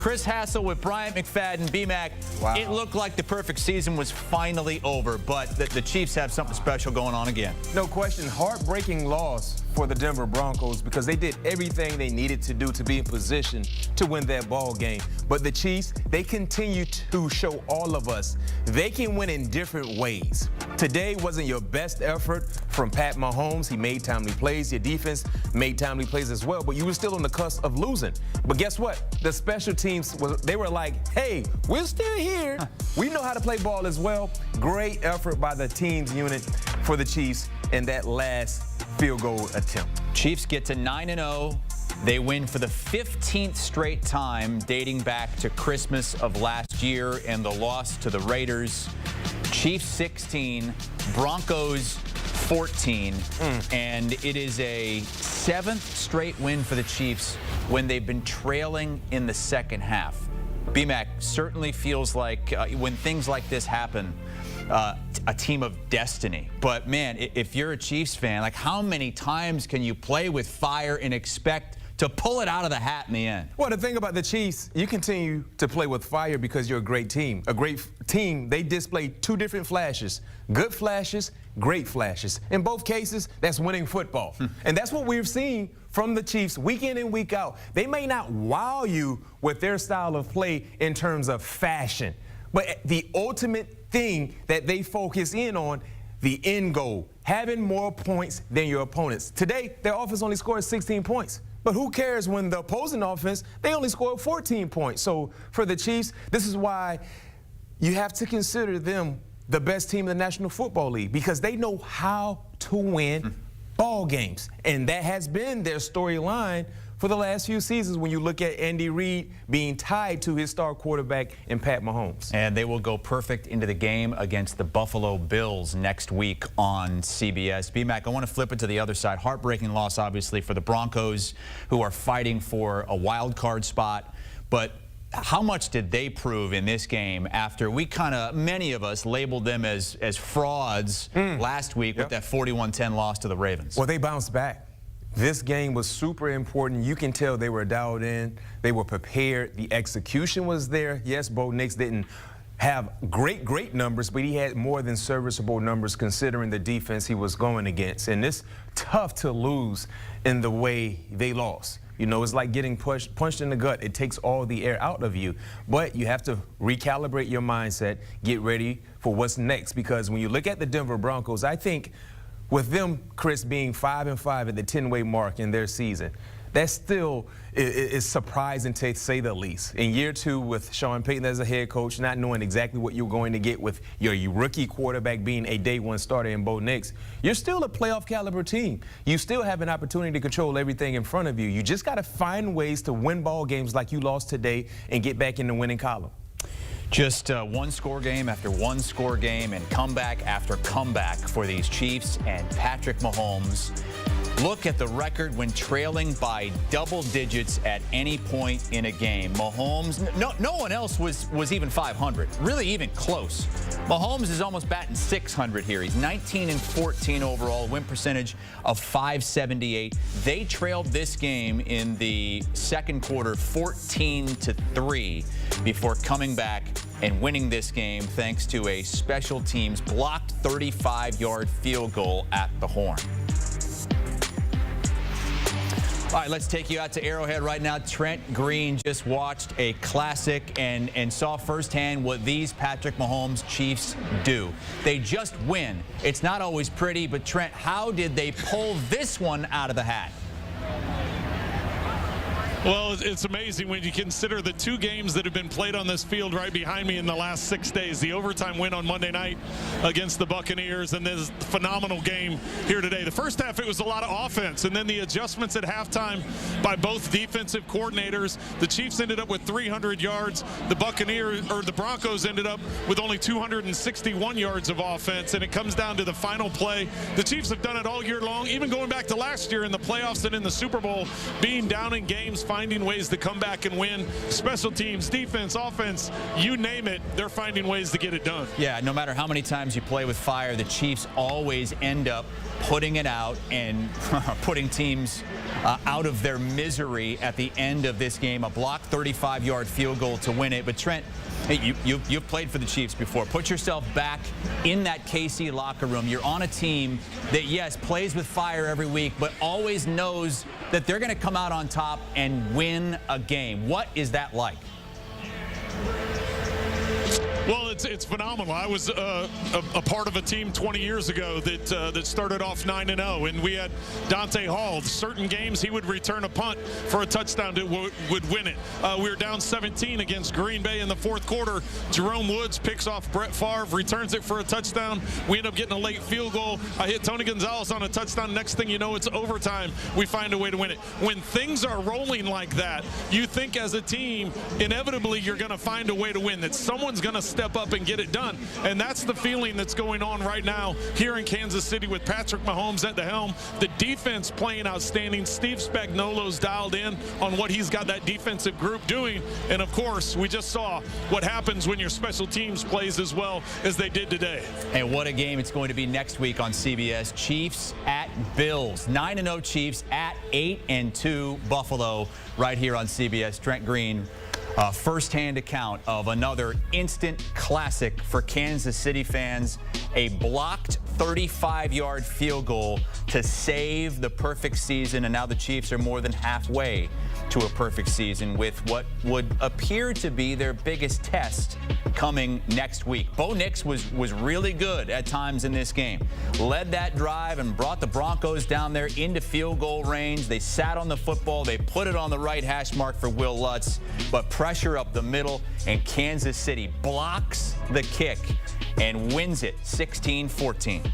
Chris Hassel with Bryant, McFadden, BMAC. Wow. It looked like the perfect season was finally over, but the Chiefs have something special going on again. No question, heartbreaking loss for the Denver Broncos because they did everything they needed to do to be in position to win that ball game. But the Chiefs, they continue to show all of us they can win in different ways. Today wasn't your best effort from Pat Mahomes. He made timely plays. Your defense made timely plays as well, but you were still on the cusp of losing. But guess what? The special teams, they were like, hey, we're still here. We know how to play ball as well. Great effort by the teams unit for the Chiefs in that last field goal attempt. Chiefs get to 9-0. They win for the 15th straight time dating back to Christmas of last year and the loss to the Raiders. Chiefs 16, Broncos 14, and it is a 7th straight win for the Chiefs when they've been trailing in the second half. BMAC certainly feels like when things like this happen, a team of destiny. But man, if you're a Chiefs fan, like how many times can you play with fire and expect to pull it out of the hat in the end? Well, the thing about the Chiefs, you continue to play with fire because you're a great team. A great team, they display two different flashes. Good flashes, great flashes. In both cases, that's winning football. And that's what we've seen from the Chiefs week in and week out. They may not wow you with their style of play in terms of fashion, but the ultimate thing that they focus in on, the end goal, having more points than your opponents. Today, their offense only scored 16 points. But who cares when the opposing offense, they only scored 14 points. So for the Chiefs, this is why you have to consider them the best team in the National Football League because they know how to win ball games. And that has been their storyline for the last few seasons when you look at Andy Reid being tied to his star quarterback in Pat Mahomes. And they will go perfect into the game against the Buffalo Bills next week on CBS. BMAC, I want to flip it to the other side. Heartbreaking loss, obviously, for the Broncos, who are fighting for a wild card spot. But how much did they prove in this game after we many of us labeled them as frauds last week with that 41-10 loss to the Ravens? Well, they bounced back. This game was super important. You can tell they were dialed in. They were prepared. The execution was there. Yes, Bo Nix didn't have great numbers, but he had more than serviceable numbers considering the defense he was going against. And it's tough to lose in the way they lost. You know, it's like getting punched in the gut. It takes all the air out of you. But you have to recalibrate your mindset, get ready for what's next. Because when you look at the Denver Broncos, I think with them, Chris, being 5-5 at the 10-way mark in their season, that still is surprising to say the least. In year two with Sean Payton as a head coach, not knowing exactly what you're going to get with your rookie quarterback being a day-one starter in Bo Nix, you're still a playoff caliber team. You still have an opportunity to control everything in front of you. You just got to find ways to win ball games like you lost today and get back in the winning column. Just one-score game after one-score game and comeback after comeback for these Chiefs and Patrick Mahomes. Look at the record when trailing by double digits at any point in a game. Mahomes, no one else was even 500, really even close. Mahomes is almost batting 600 here. He's 19-14 overall, win percentage of .578. They trailed this game in the second quarter 14-3 before coming back and winning this game thanks to a special teams blocked 35-yard field goal at the horn. All right, let's take you out to Arrowhead right now. Trent Green just watched a classic and saw firsthand what these Patrick Mahomes Chiefs do. They just win. It's not always pretty, but Trent, how did they pull this one out of the hat? Well, it's amazing when you consider the two games that have been played on this field right behind me in the last 6 days. The overtime win on Monday night against the Buccaneers, and this phenomenal game here today. The first half, it was a lot of offense, and then the adjustments at halftime by both defensive coordinators. The Chiefs ended up with 300 yards. The Broncos ended up with only 261 yards of offense, and it comes down to the final play. The Chiefs have done it all year long, even going back to last year in the playoffs and in the Super Bowl, being down in games finding ways to come back and win. Special teams, defense, offense, you name it, they're finding ways to get it done. Yeah, no matter how many times you play with fire, the Chiefs always end up putting it out and putting teams out of their misery at the end of this game. A blocked 35-yard field goal to win it. But Trent, hey, you've played for the Chiefs before. Put yourself back in that KC locker room. You're on a team that, yes, plays with fire every week, but always knows that they're going to come out on top and win a game. What is that like? Well, it's phenomenal. I was a part of a team 20 years ago that started off 9-0, and we had Dante Hall. Certain games he would return a punt for a touchdown that would win it. We were down 17 against Green Bay in the fourth quarter. Jerome Woods picks off Brett Favre, returns it for a touchdown. We end up getting a late field goal. I hit Tony Gonzalez on a touchdown. Next thing you know, it's overtime. We find a way to win it. When things are rolling like that, you think as a team, inevitably you're going to find a way to win, that someone's going to step up and get it done. And that's the feeling that's going on right now here in Kansas City with Patrick Mahomes at the helm. The defense playing outstanding. Steve Spagnuolo's dialed in on what he's got that defensive group doing. And of course, we just saw what happens when your special teams plays as well as they did today. And what a game it's going to be next week on CBS. Chiefs at Bills. 9-0 Chiefs at 8-2 Buffalo right here on CBS. Trent Green. First-hand account of another instant classic for Kansas City fans. A blocked 35-yard field goal to save the perfect season, and now the Chiefs are more than halfway to a perfect season with what would appear to be their biggest test coming next week. Bo Nix was really good at times in this game. Led that drive and brought the Broncos down there into field goal range. They sat on the football. They put it on the right hash mark for Will Lutz, but pressure up the middle, and Kansas City blocks the kick and wins it 16-14.